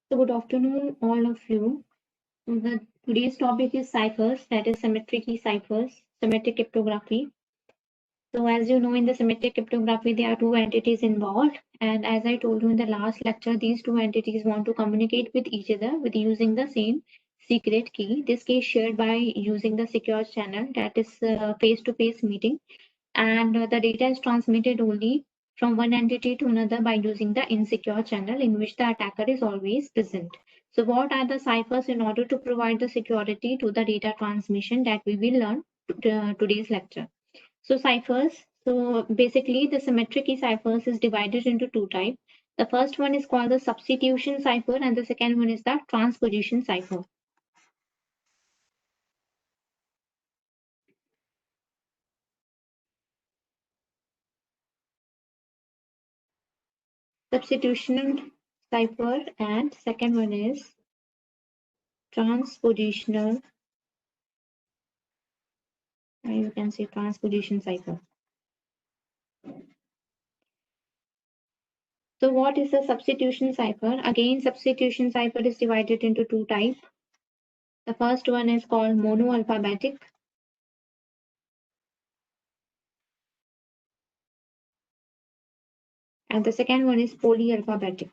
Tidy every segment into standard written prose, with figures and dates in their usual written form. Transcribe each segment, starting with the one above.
So good afternoon, all of you. Today's topic is ciphers, that is symmetric key ciphers, symmetric cryptography. So as you know, in the symmetric cryptography, there are two entities involved. And as I told you in the last lecture, these two entities want to communicate with each other with using the same secret key. This key is shared by using the secure channel, that is face-to-face meeting. And the data is transmitted only from one entity to another by using the insecure channel in which the attacker is always present. So what are the ciphers in order to provide the security to the data transmission that we will learn today's lecture. So ciphers, so basically the symmetric key ciphers is divided into two types. The first one is called the substitution cipher and the second one is the transposition cipher. Substitutional cipher and second one is transpositional, you can say transposition cipher. So what is a substitution cipher? Again, substitution cipher is divided into two types. The first one is called monoalphabetic. And the second one is polyalphabetic.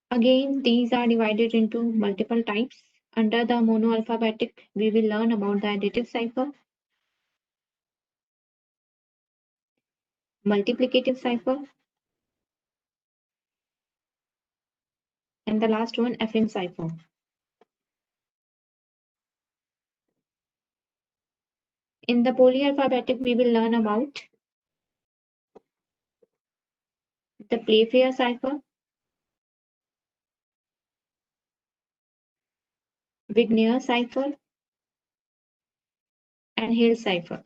Again, these are divided into multiple types. Under the monoalphabetic, we will learn about the additive cipher, multiplicative cipher, and the last one, affine cipher. In the polyalphabetic, we will learn about the Playfair cipher, Wigner cipher, and Hill cipher.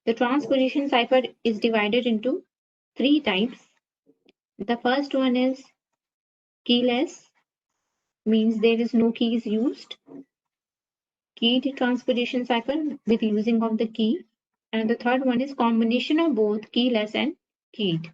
The transposition cipher is divided into three types. The first one is keyless, means there is no keys used. Keyed transposition cipher with using of the key. And the third one is combination of both keyless and keyed.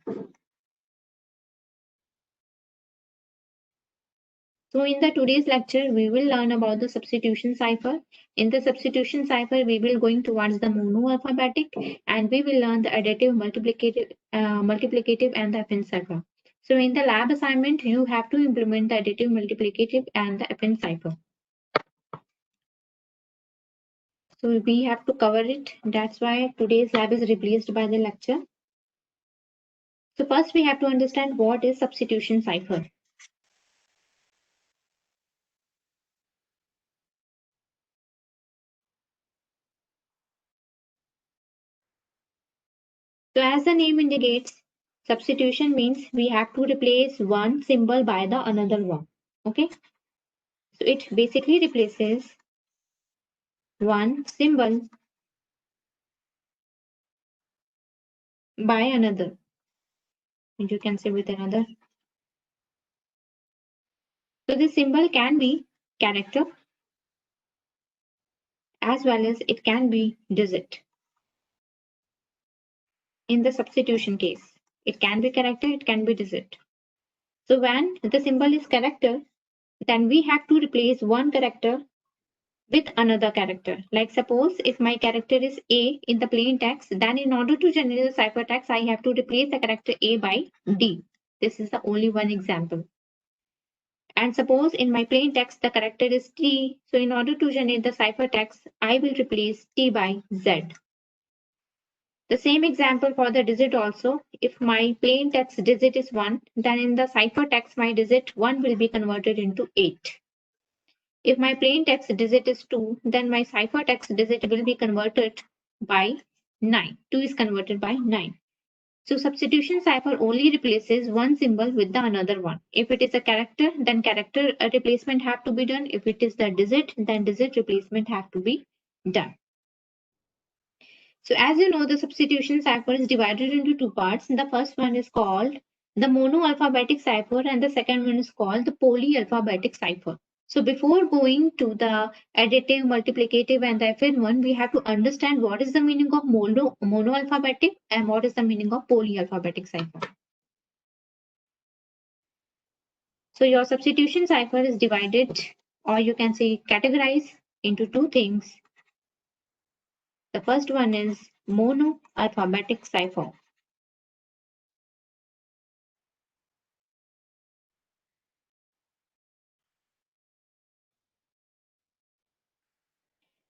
So in the today's lecture, we will learn about the substitution cipher. In the substitution cipher, we will going towards the monoalphabetic and we will learn the additive, multiplicative and the affine cipher. So in the lab assignment, you have to implement the additive, multiplicative and the affine cipher. So we have to cover it. That's why today's lab is replaced by the lecture. So first we have to understand what is substitution cipher. So as the name indicates, substitution means we have to replace one symbol by the another one. Okay. So it basically replaces one symbol by another. And you can say with another. So this symbol can be character as well as it can be digit. In the substitution case, it can be character, it can be digit. So when the symbol is character, then we have to replace one character with another character. Like suppose if my character is A in the plain text, then in order to generate the ciphertext, I have to replace the character A by D. This is the only one example. And suppose in my plain text, the character is T. So in order to generate the ciphertext, I will replace T by Z. The same example for the digit also. If my plain text digit is 1, then in the ciphertext, my digit 1 will be converted into 8. If my plain text digit is 2, then my ciphertext digit will be converted by 9. 2 is converted by 9. So substitution cipher only replaces one symbol with the another one. If it is a character, then character replacement have to be done. If it is the digit, then digit replacement have to be done. So as you know, the substitution cipher is divided into two parts. The first one is called the monoalphabetic cipher and the second one is called the polyalphabetic cipher. So before going to the additive, multiplicative, and the FN1, we have to understand what is the meaning of monoalphabetic and what is the meaning of polyalphabetic cipher. So your substitution cipher is divided, or you can say categorized into two things. The first one is monoalphabetic cipher.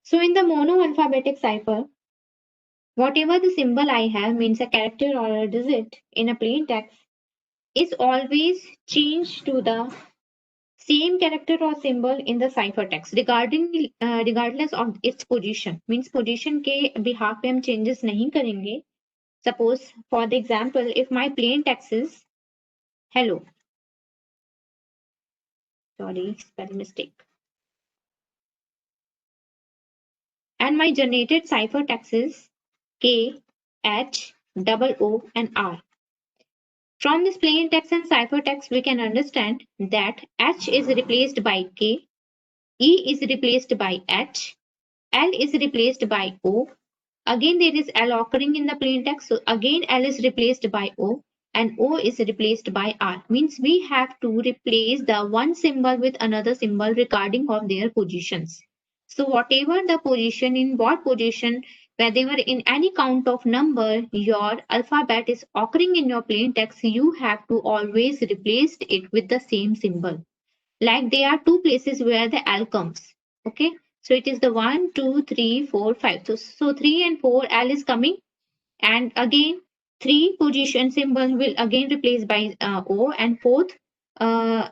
So in the monoalphabetic cipher, whatever the symbol I have means a character or a digit in a plain text is always changed to the same character or symbol in the ciphertext regardless of its position. Means position के behalf पे हम changes नहीं करेंगे. Suppose for the example, if my plain text is hello, sorry, spell mistake, and my generated ciphertext is K, H, double O, and R. From this plain text and ciphertext, we can understand that H is replaced by K, E is replaced by H, L is replaced by O. Again, there is L occurring in the plain text. So again, L is replaced by O and O is replaced by R. Means we have to replace the one symbol with another symbol regarding of their positions. So whatever the position, in what position, whenever in any count of number, your alphabet is occurring in your plain text, you have to always replace it with the same symbol. Like there are two places where the L comes. Okay. So it is the 1, 2, 3, 4, 5. So 3 and 4 L is coming, and again 3 position symbol will again replaced by O, and fourth uh,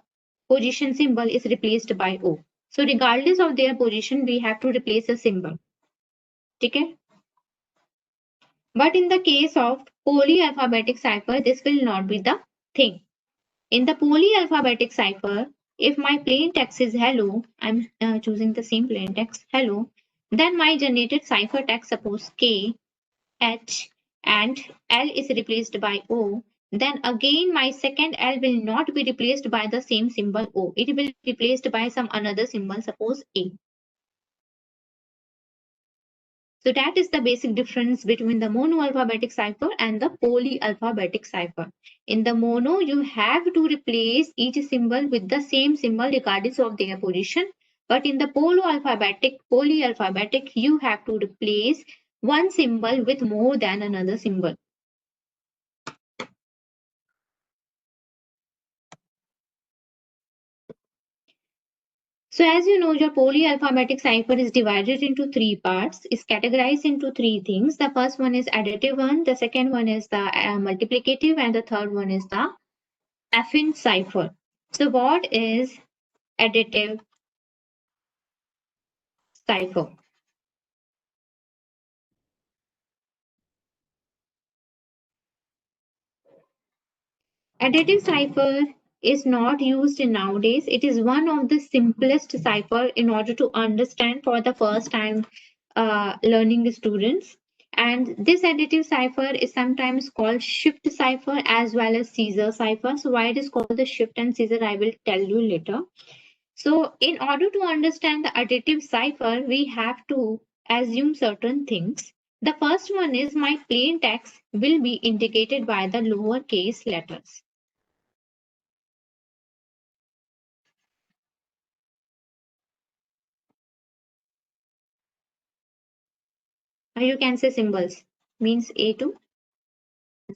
position symbol is replaced by O. So regardless of their position, we have to replace a symbol. Okay. But in the case of polyalphabetic cipher, this will not be the thing. In the polyalphabetic cipher, if my plain text is hello, I'm choosing the same plain text hello, then my generated ciphertext, suppose K, H, and L is replaced by O, then again my second L will not be replaced by the same symbol O. It will be replaced by some another symbol, suppose A. So that is the basic difference between the monoalphabetic cipher and the polyalphabetic cipher. In the mono, you have to replace each symbol with the same symbol regardless of their position. But in the polyalphabetic, you have to replace one symbol with more than another symbol. So as you know, your polyalphabetic cipher is divided into three parts, is categorized into three things. The first one is additive one, the second one is the multiplicative, and the third one is the affine cipher. So what is additive cipher? Additive cipher is not used in nowadays. It is one of the simplest cipher in order to understand for the first time learning students. And this additive cipher is sometimes called shift cipher as well as Caesar cipher. So why it is called the shift and Caesar, I will tell you later. So in order to understand the additive cipher, we have to assume certain things. The first one is my plain text will be indicated by the lowercase letters. You can say symbols, means A to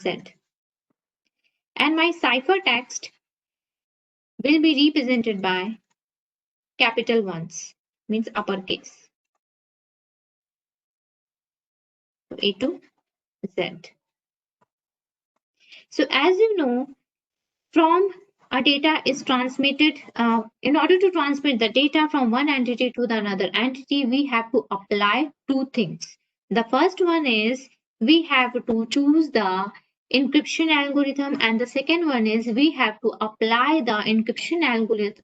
Z. And my ciphertext will be represented by capital ones, means uppercase. So A to Z. So as you know, from a data is transmitted, in order to transmit the data from one entity to the another entity, we have to apply two things. The first one is we have to choose the encryption algorithm, and the second one is we have to apply the encryption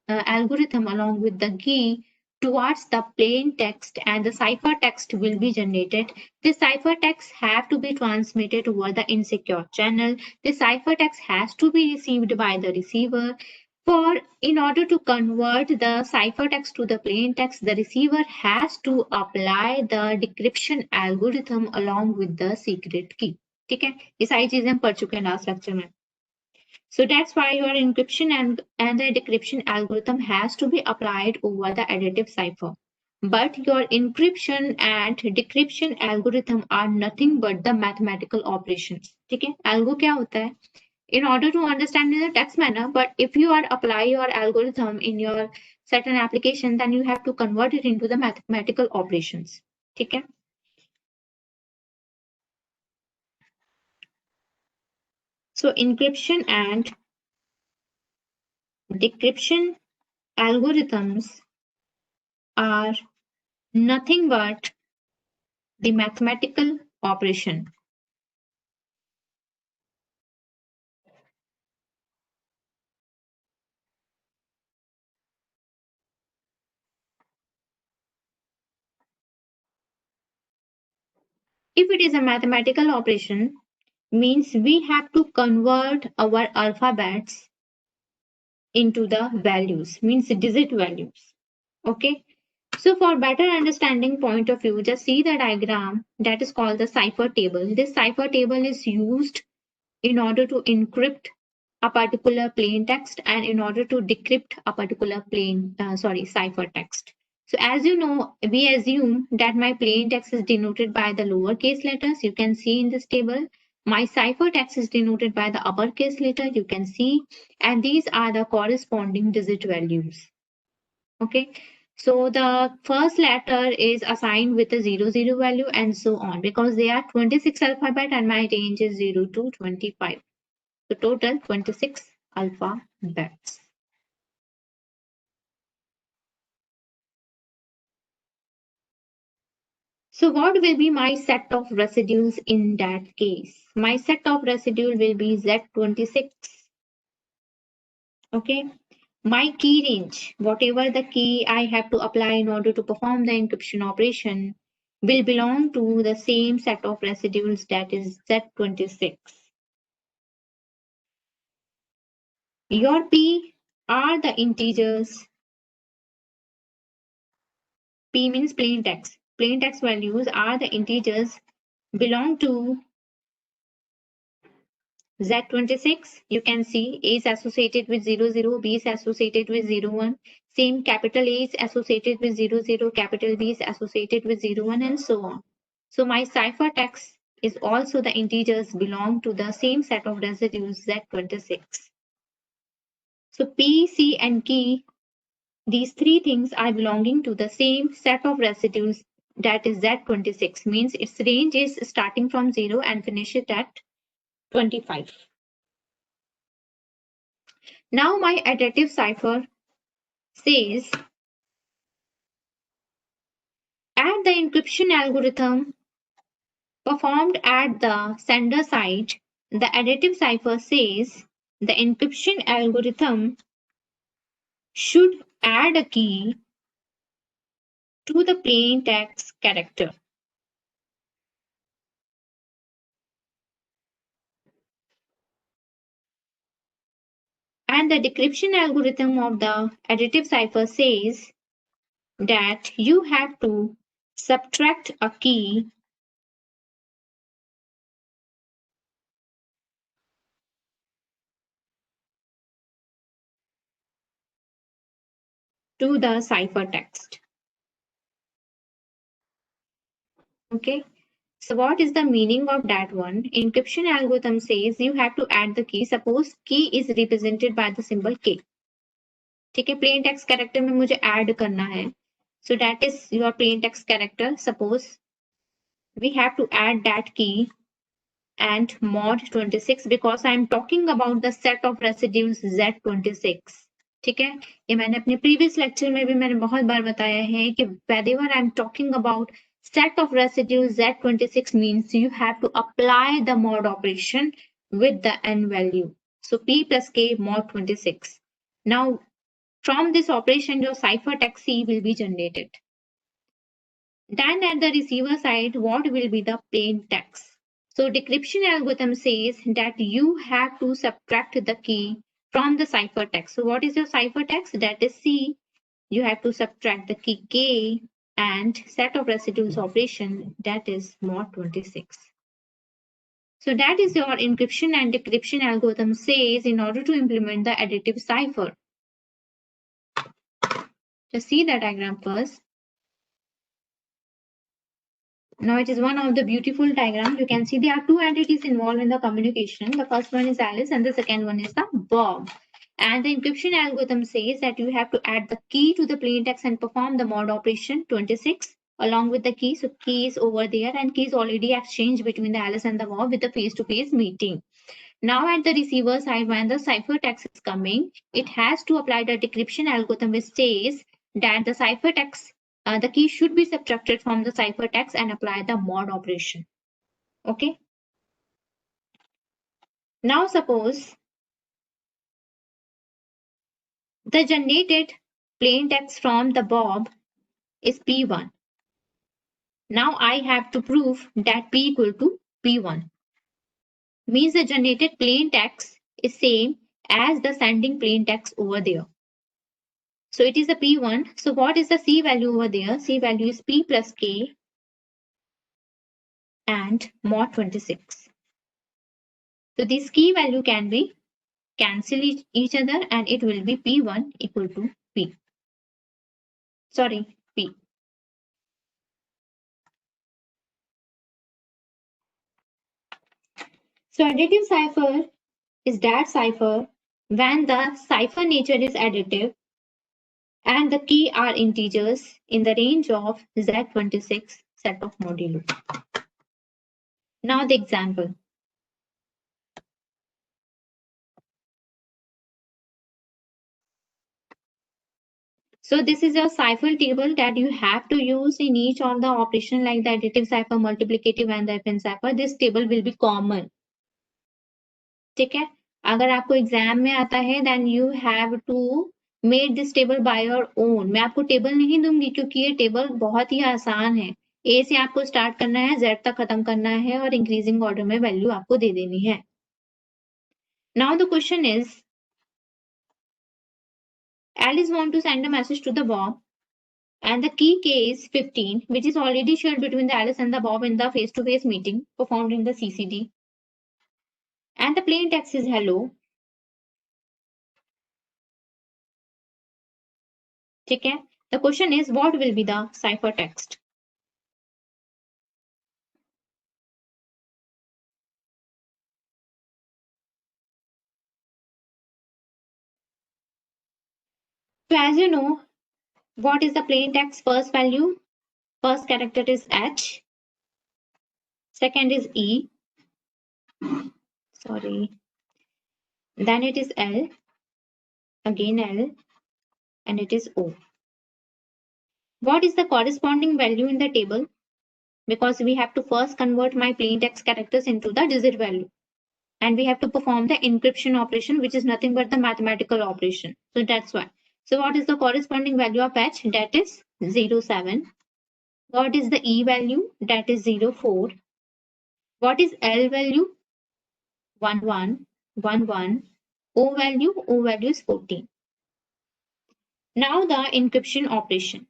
algorithm along with the key towards the plain text, and the ciphertext will be generated. The ciphertext have to be transmitted over the insecure channel. The ciphertext has to be received by the receiver. In order to convert the ciphertext to the plain text, the receiver has to apply the decryption algorithm along with the secret key. ठीक है, ये सारी चीजें हम पढ़ चुके हैं last lecture में. So that's why your encryption and the decryption algorithm has to be applied over the additive cipher. But your encryption and decryption algorithm are nothing but the mathematical operations. ठीक है, algo क्या होता है? In order to understand in the text manner, but if you are apply your algorithm in your certain application, then you have to convert it into the mathematical operations. ठीक है? So encryption and decryption algorithms are nothing but the mathematical operation. If it is a mathematical operation, means we have to convert our alphabets into the values, means digit values. Okay. So for better understanding point of view, just see the diagram that is called the cipher table. This cipher table is used in order to encrypt a particular plain text and in order to decrypt a particular cipher text. So as you know, we assume that my plain text is denoted by the lowercase letters. You can see in this table. My cipher text is denoted by the uppercase letter. You can see, and these are the corresponding digit values. Okay. So the first letter is assigned with a 00 value and so on, because they are 26 alphabet and my range is 0 to 25. So total 26 alphabets. So what will be my set of residuals in that case? My set of residual will be Z26. Okay. My key range, whatever the key I have to apply in order to perform the encryption operation, will belong to the same set of residuals, that is Z26. Your P are the integers. P means plain text. Plain text values are the integers belong to Z26. You can see A is associated with 00, B is associated with 01. Same capital A is associated with 00, capital B is associated with 01, and so on. So my ciphertext is also the integers belong to the same set of residues Z26. So P, C, and key, these three things are belonging to the same set of residues, that is Z26, means its range is starting from 0 and finish it at 25. Now my additive cipher says, add the encryption algorithm performed at the sender side. The additive cipher says the encryption algorithm should add a key to the plain text character. And the decryption algorithm of the additive cipher says that you have to subtract a key to the ciphertext. Okay. So what is the meaning of that one? Encryption algorithm says you have to add the key. Suppose key is represented by the symbol K. ठीक है, plain text character में मुझे add करना है. So that is your plain text character. Suppose we have to add that key and mod 26 because I am talking about the set of residues Z26. ठीक है, ये मैंने अपने previous lecture में भी मैंने बहुत बार बताया है कि whenever I am talking about set of residues Z26 means you have to apply the mod operation with the n value. So P plus K mod 26. Now from this operation your ciphertext C will be generated. Then at the receiver side, what will be the plain text? So decryption algorithm says that you have to subtract the key from the ciphertext. So what is your ciphertext? That is C. You have to subtract the key K and set of residuals operation, that is mod 26. So that is your encryption and decryption algorithm says in order to implement the additive cipher. Just see the diagram first. Now it is one of the beautiful diagrams. You can see there are two entities involved in the communication. The first one is Alice and the second one is the Bob. And the encryption algorithm says that you have to add the key to the plaintext and perform the mod operation 26 along with the key. So key is over there and key is already exchanged between the Alice and the Bob with the face-to-face meeting. Now at the receiver side, when the ciphertext is coming, it has to apply the decryption algorithm which says that the ciphertext, the key should be subtracted from the ciphertext and apply the mod operation. Okay. Now suppose the generated plaintext from the Bob is P1. Now I have to prove that P equal to P1. Means the generated plaintext is same as the sending plaintext over there. So it is a P1. So what is the C value over there? C value is P plus K and mod 26. So this key value can be cancel each other and it will be P1 equal to P. Sorry, P. So additive cipher is that cipher when the cipher nature is additive and the key are integers in the range of Z26 set of modulo. Now the example. So this is your cipher table that you have to use in each of the operation like the additive cipher, multiplicative and the append cipher. This table will be common. ठीक है? अगर आपको exam में आता है then you have to make this table by your own. मैं आपको table नहीं दूंगी क्योंकि ये टेबल बहुत ही आसान है. A से आपको स्टार्ट करना है, Z तक खत्म करना है और इंक्रीजिंग ऑर्डर में वैल्यू आपको दे देनी है. Now the question is, Alice want to send a message to the Bob. And the key K is 15, which is already shared between the Alice and the Bob in the face-to-face meeting performed in the CCD. And the plain text is hello. Okay. The question is, what will be the ciphertext? So as you know, what is the plain text first value? First character is H. Second is E. Sorry. Then it is L. Again L. And it is O. What is the corresponding value in the table? Because we have to first convert my plain text characters into the digit value. And we have to perform the encryption operation, which is nothing but the mathematical operation. So that's why. So what is the corresponding value of H? That is 07. What is the E value? That is 04. What is L value? 11, 11. O value? O value is 14. Now the encryption operation.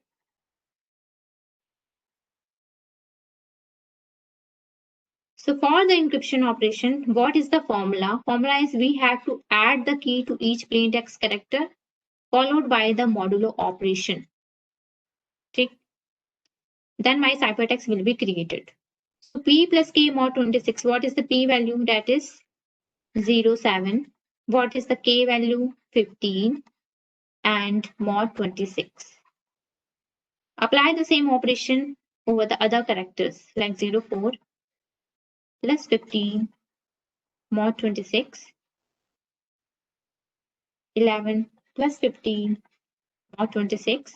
So for the encryption operation, what is the formula? Formula is we have to add the key to each plain text character followed by the modulo operation. Okay. Then my ciphertext will be created. So P plus K mod 26, what is the P value? That is 07. What is the K value? 15 and mod 26. Apply the same operation over the other characters like 04 plus 15 mod 26, 11 plus 15 mod 26.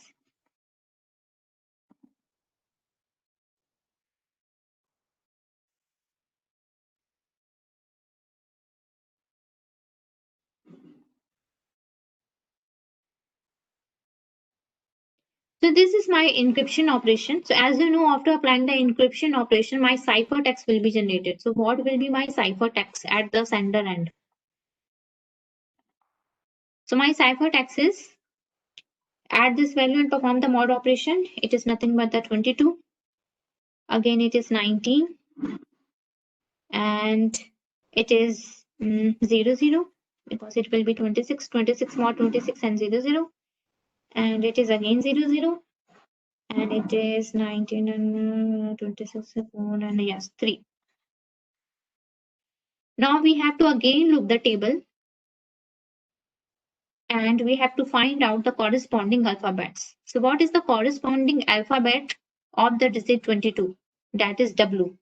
So this is my encryption operation. So as you know, after applying the encryption operation, my ciphertext will be generated. So what will be my ciphertext at the sender end? So my ciphertext is add this value and perform the mod operation. It is nothing but the 22. Again, it is 19. And it is 0, 0, because it will be 26, 26 mod 26 and 0, 0. And it is again 0, 0. And it is 19 and 26, 4, and yes, 3. Now we have to again look the table and we have to find out the corresponding alphabets. So what is the corresponding alphabet of the digit 22? That is W.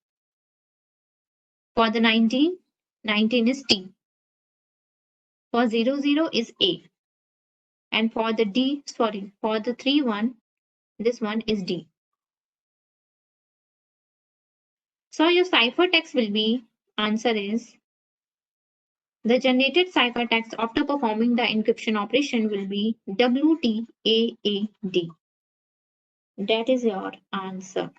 For the 19, 19 is T. For 0, 0 is A. And for the for the 3, 1, this one is D. So your ciphertext will be, answer is, the generated ciphertext after performing the encryption operation will be WTAAD. That is your answer.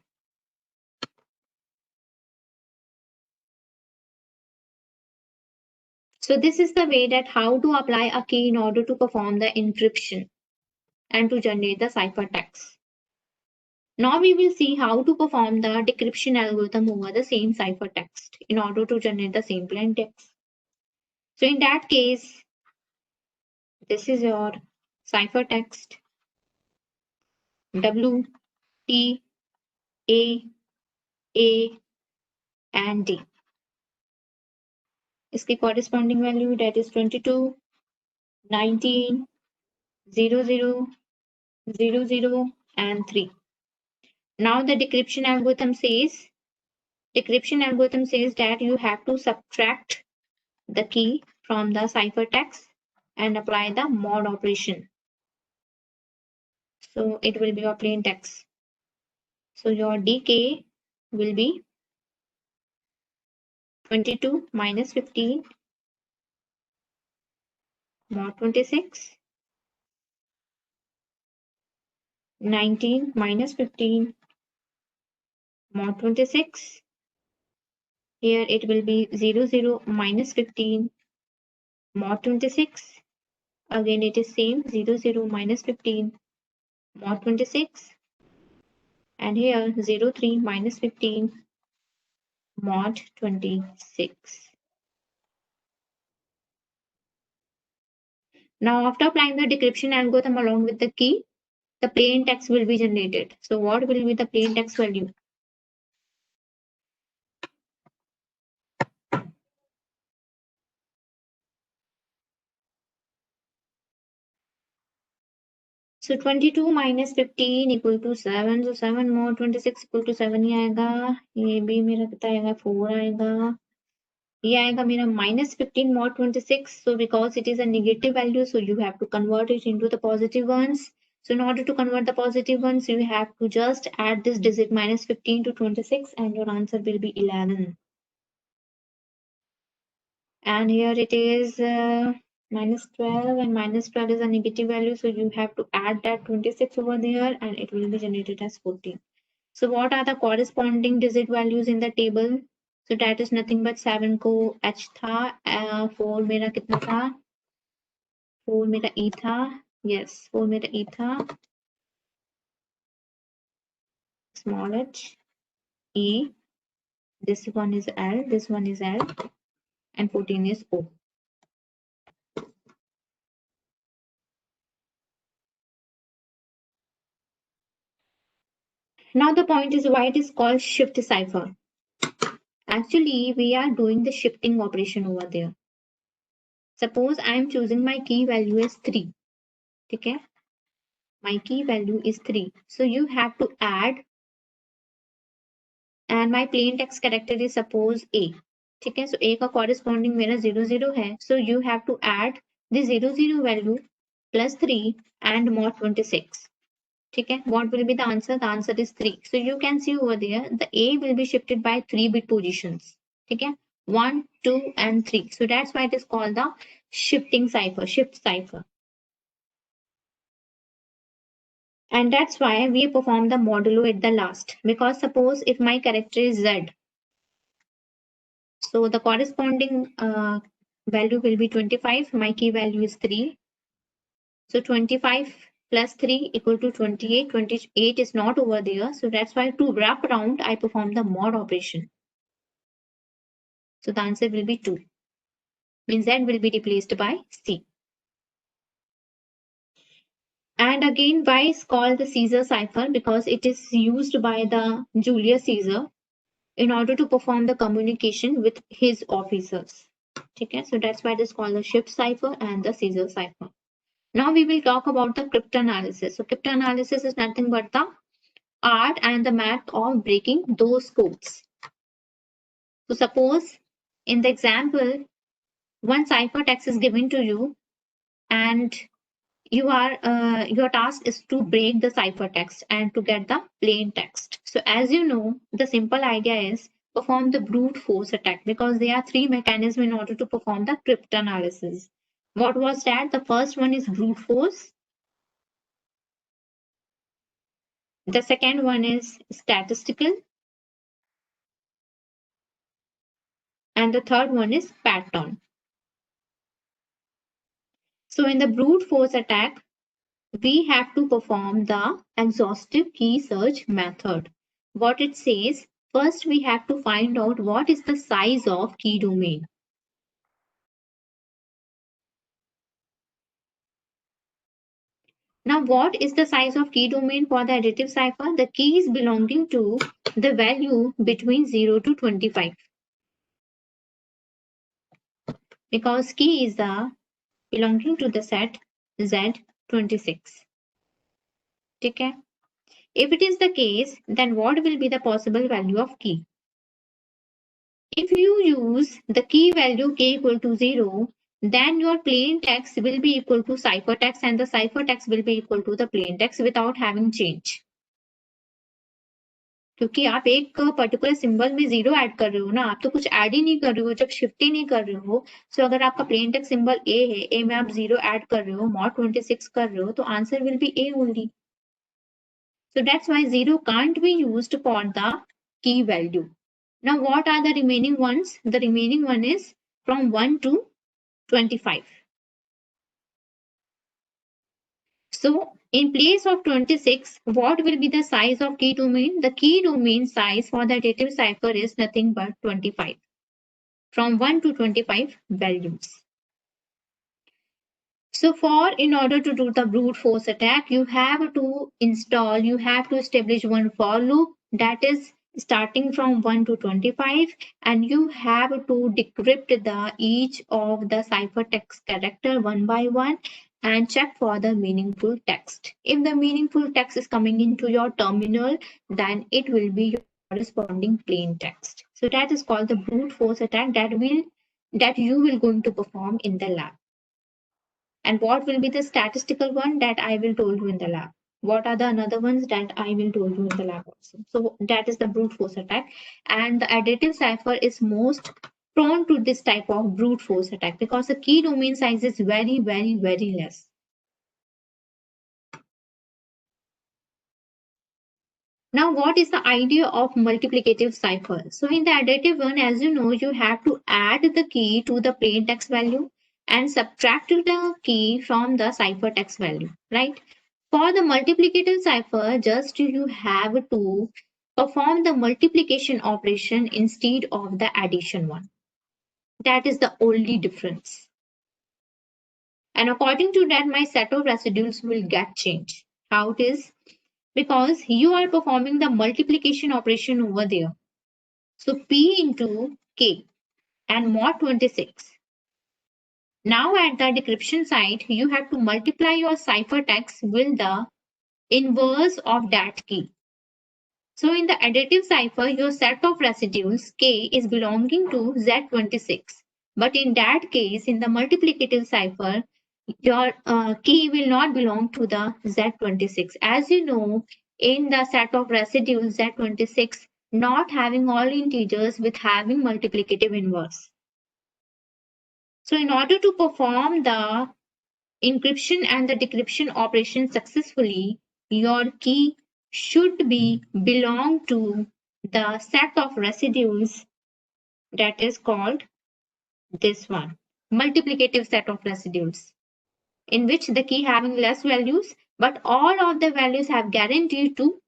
So this is the way that how to apply a key in order to perform the encryption and to generate the ciphertext. Now we will see how to perform the decryption algorithm over the same ciphertext in order to generate the same plain text. So in that case, this is your ciphertext W, T, A and D. इसकी corresponding value that is 22, 19, 0, 0, 0, 0 and 3. Now the decryption algorithm says that you have to subtract the key from the ciphertext and apply the mod operation. So it will be your plain text. So your DK will be 22 minus 15 mod 26, 19 minus 15 mod 26. Here it will be 0, 0 minus 15 mod 26. Again it is same 0, 0 minus 15 mod 26. And here 0, 3 minus 15 mod 26. Now after applying the decryption algorithm along with the key, the plain text will be generated. So what will be the plain text value? So 22 minus 15 equal to 7. So 7 mod 26 equal to 7 ही आएगा. ये भी मेरा कितना आएगा? 4 आएगा. ये आएगा मेरा minus 15 mod 26. So because it is a negative value, so you have to convert it into the positive ones. So in order to convert the positive ones, you have to just add this digit minus 15 to 26 and your answer will be 11. And here it is minus 12 and minus 12 is a negative value. So you have to add that 26 over there and it will be generated as 14. So what are the corresponding digit values in the table? So that is nothing but 7 को H था, 4 मेरा कितना था? 4 मेरा E था. Yes, 4 मेरा E था. Small h, E. This one is L, this one is L, and 14 is O. Now the point is why it is called shift cipher. Actually, we are doing the shifting operation over there. Suppose I am choosing my key value as 3. Okay? My key value is 3. So you have to add, and my plain text character is suppose A. Okay? So A का corresponding मेरा 0, 0 है. So you have to add the 0, 0 value plus 3 and mod 26. Okay? What will be the answer? The answer is 3. So you can see over there, the A will be shifted by 3 bit positions. Okay? 1, 2 and 3. So that's why it is called the shifting cipher, shift cipher. And that's why we perform the modulo at the last. Because suppose if my character is Z, so the corresponding value will be 25. My key value is 3. So 25 plus 3 equal to 28. 28 is not over there. So that's why to wrap around, I perform the mod operation. So the answer will be 2. Means Z will be replaced by C. And again, why is called the Caesar cipher? Because it is used by the Julius Caesar in order to perform the communication with his officers. Okay, so that's why it is called the Schiff cipher and the Caesar cipher. Now we will talk about the cryptanalysis. So cryptanalysis is nothing but the art and the math of breaking those codes. So suppose in the example, one ciphertext is given to you and your task is to break the ciphertext and to get the plain text. So as you know, the simple idea is perform the brute force attack, because there are 3 mechanisms in order to perform the cryptanalysis. What was that? The first one is brute force. The second one is statistical. And the third one is pattern. So in the brute force attack, we have to perform the exhaustive key search method. What it says, first we have to find out what is the size of key domain. Now what is the size of key domain for the additive cipher? The key is belonging to the value between 0 to 25. Because key is the belonging to the set Z26. Okay. If it is the case, then what will be the possible value of key? If you use the key value k equal to 0, then your plain text will be equal to ciphertext and the ciphertext will be equal to the plain text without having change. क्योंकि आप एक particular symbol में 0 add कर रहे हो ना, आप तो कुछ ऐड ही नहीं कर रहे हो जब शिफ्ट ही नहीं कर रहे हो. सो अगर आपका प्लेन टेक्स्ट सिंबल a है, a में आप 0 ऐड कर रहे हो, mod 26 कर रहे हो, तो answer will be a only. So that's why 0 can't be used for the key value. Now what are the remaining ones? The remaining one is from 1 to 25. So in place of 26, what will be the size of key domain? The key domain size for the additive cipher is nothing but 25. From 1 to 25 values. So in order to do the brute force attack, you have to establish one for loop that is starting from 1 to 25, and you have to decrypt each of the ciphertext character one by one and check for the meaningful text. If the meaningful text is coming into your terminal, then it will be your corresponding plain text. So that is called the brute force attack that you will going to perform in the lab. And what will be the statistical one that I will told you in the lab? What are the another ones that I will told you in the lab also? So that is the brute force attack. And the additive cipher is most prone to this type of brute force attack because the key domain size is very, very, very less. Now, what is the idea of multiplicative cipher? So in the additive one, as you know, you have to add the key to the plain text value and subtract the key from the ciphertext value, right? For the multiplicative cipher, just you have to perform the multiplication operation instead of the addition one. That is the only difference. And according to that, my set of residuals will get changed. How it is? Because you are performing the multiplication operation over there. So P into K and mod 26. Now at the decryption side, you have to multiply your ciphertext with the inverse of that key. So in the additive cipher, your set of residuals K is belonging to Z26. But in that case, in the multiplicative cipher, your key will not belong to the Z26. As you know, in the set of residuals Z26, not having all integers with having multiplicative inverse. So in order to perform the encryption and the decryption operation successfully, your key should be belong to the set of residuals that is called this one, multiplicative set of residuals. in which the key having less values, but all of the values have guaranteed to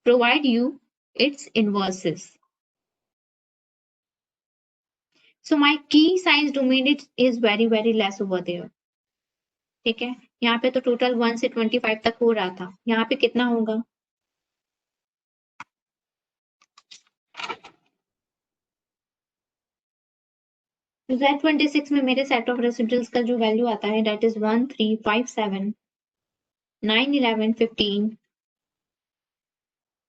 provide you its inverses. So my key size domain is very less over there. ठीक है, यहाँ पे तो total 1 से 25 तक हो रहा था, यहाँ पे कितना होगा? Z26 में मेरे सेट ऑफ रेसिडुअल्स का जो वैल्यू आता है दैट इज 1 3 5 7 9 11 15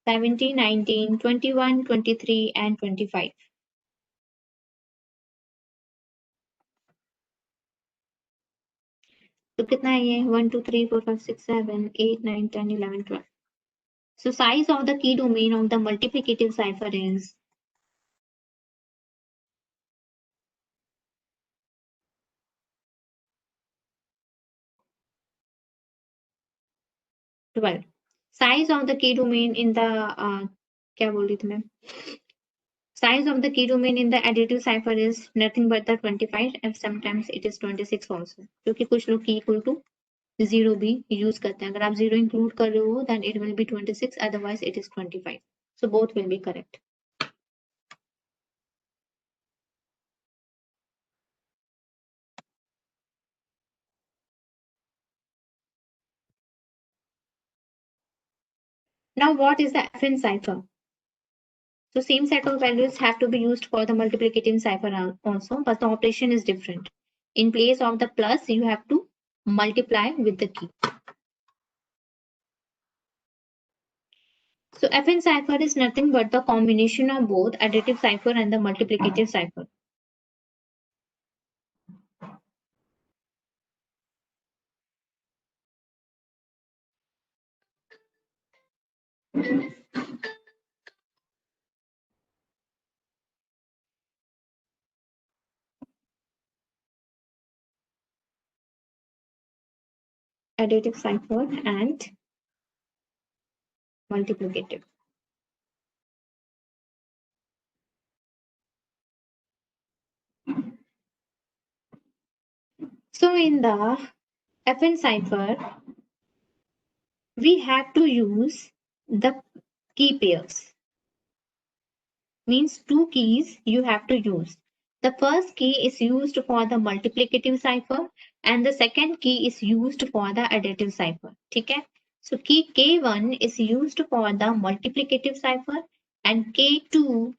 17 19 21 23 and 25. तो कितना है ये? 1 2 3 4 5 6 7 8 9 10 11 12. So size of the key domain of the multiplicative cipher is 12. Size of the key domain in the क्या बोल रही थी मैं? Size of the key domain in the additive cipher is nothing but the 25 and sometimes it is 26 also. क्योंकि कुछ लोग key equal to 0 भी use करते हैं. अगर आप 0 include कर रहे हो then it will be 26, otherwise it is 25. So both will be correct. Now what is the FN cipher? So same set of values have to be used for the multiplicative cipher also, but the operation is different. In place of the plus, you have to multiply with the key. So FN cipher is nothing but the combination of both additive cipher and the multiplicative cipher. Additive cipher and multiplicative. So in the FN cipher, we have to use the key pairs. Means two keys you have to use. The first key is used for the multiplicative cipher and the second key is used for the additive cipher. ठीक है? So key K1 is used for the multiplicative cipher and K2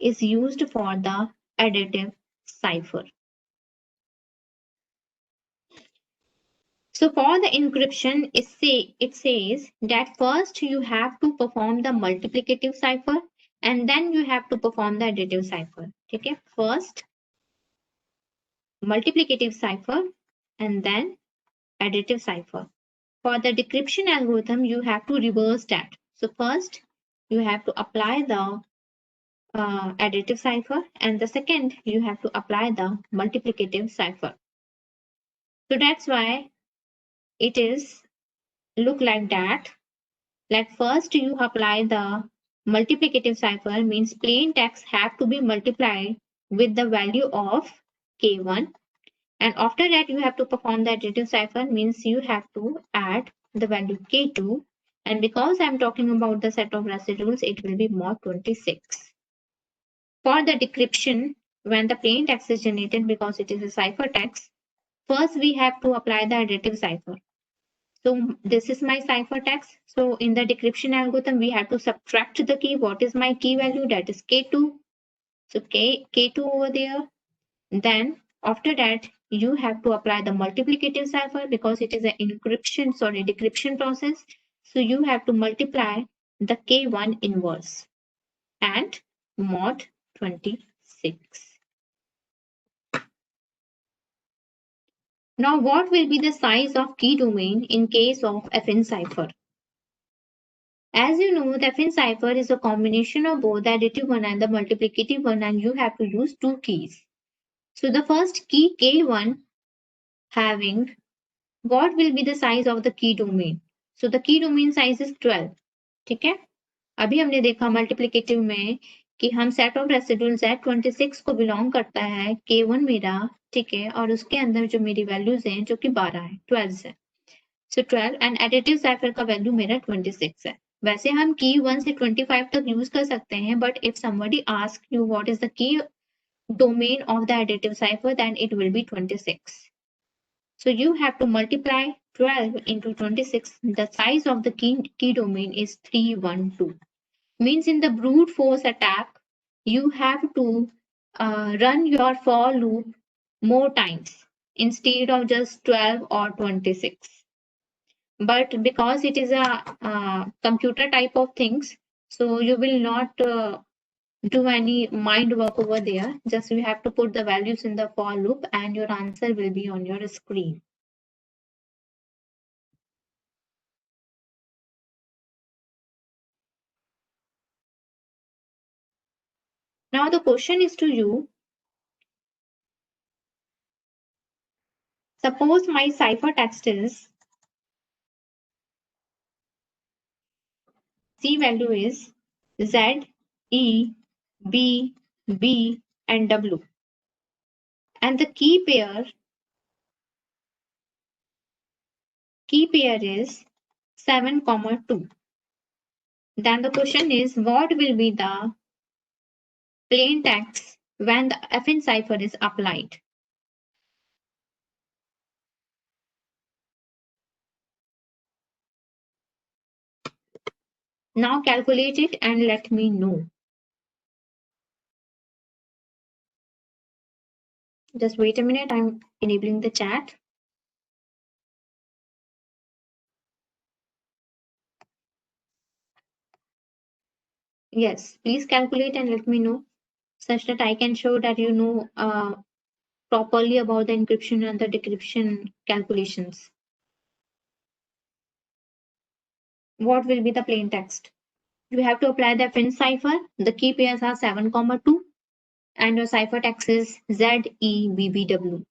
is used for the additive cipher. So for the encryption, it says that first you have to perform the multiplicative cipher and then you have to perform the additive cipher. Okay, first multiplicative cipher and then additive cipher. For the decryption algorithm, you have to reverse that. So first you have to apply the additive cipher and the second you have to apply the multiplicative cipher. So that's why it is look like that. Like first you apply the multiplicative cipher means plain text have to be multiplied with the value of K1 and after that you have to perform the additive cipher means you have to add the value K2 and because I'm talking about the set of residuals it will be mod 26. For the decryption when the plain text is generated because it is a cipher text first we have to apply the additive cipher. So this is my cipher text. So in the decryption algorithm, we have to subtract the key. What is my key value? That is K2. So K2 over there. Then after that, you have to apply the multiplicative cipher because it is an decryption process. So you have to multiply the K1 inverse and mod 26. Now what will be the size of key domain in case of FN cipher? As you know, the FN cipher is a combination of both the additive one and the multiplicative one and you have to use two keys. So the first key K1 having what will be the size of the key domain? So the key domain size is 12. ठीक है? अभी हमने देखा multiplicative में कि हम set of residual Z26 को belong करता है K1 मेरा, ठीक है, और उसके अंदर जो मेरी वैल्यूज हैं जो कि 12 है, 12 है, सो 12 एंड एडिटिव साइफर का वैल्यू मेरा 26 है। वैसे हम की 1 से 25 तक यूज कर सकते हैं, but if somebody ask you what is the key domain of the additive cipher, then it will be 26. So you have to multiply 12 into 26. The size of the key domain is 312. Means in the brute force attack, you have to run your for loop more times instead of just 12 or 26. But because it is a computer type of things, so you will not do any mind work over there. Just you have to put the values in the for loop and your answer will be on your screen. Now the question is to you. Suppose my ciphertext is C value is Z, E, B, B and W. And the key pair is 7, 2. Then the question is, what will be the plain text when the FN cipher is applied? Now calculate it and let me know. Just wait a minute, I'm enabling the chat. Yes, please calculate and let me know such that I can show that you know properly about the encryption and the decryption calculations. What will be the plain text? You have to apply the FN cipher. The key pairs are 7, 2 and your ciphertext is Z, E, B, B, W.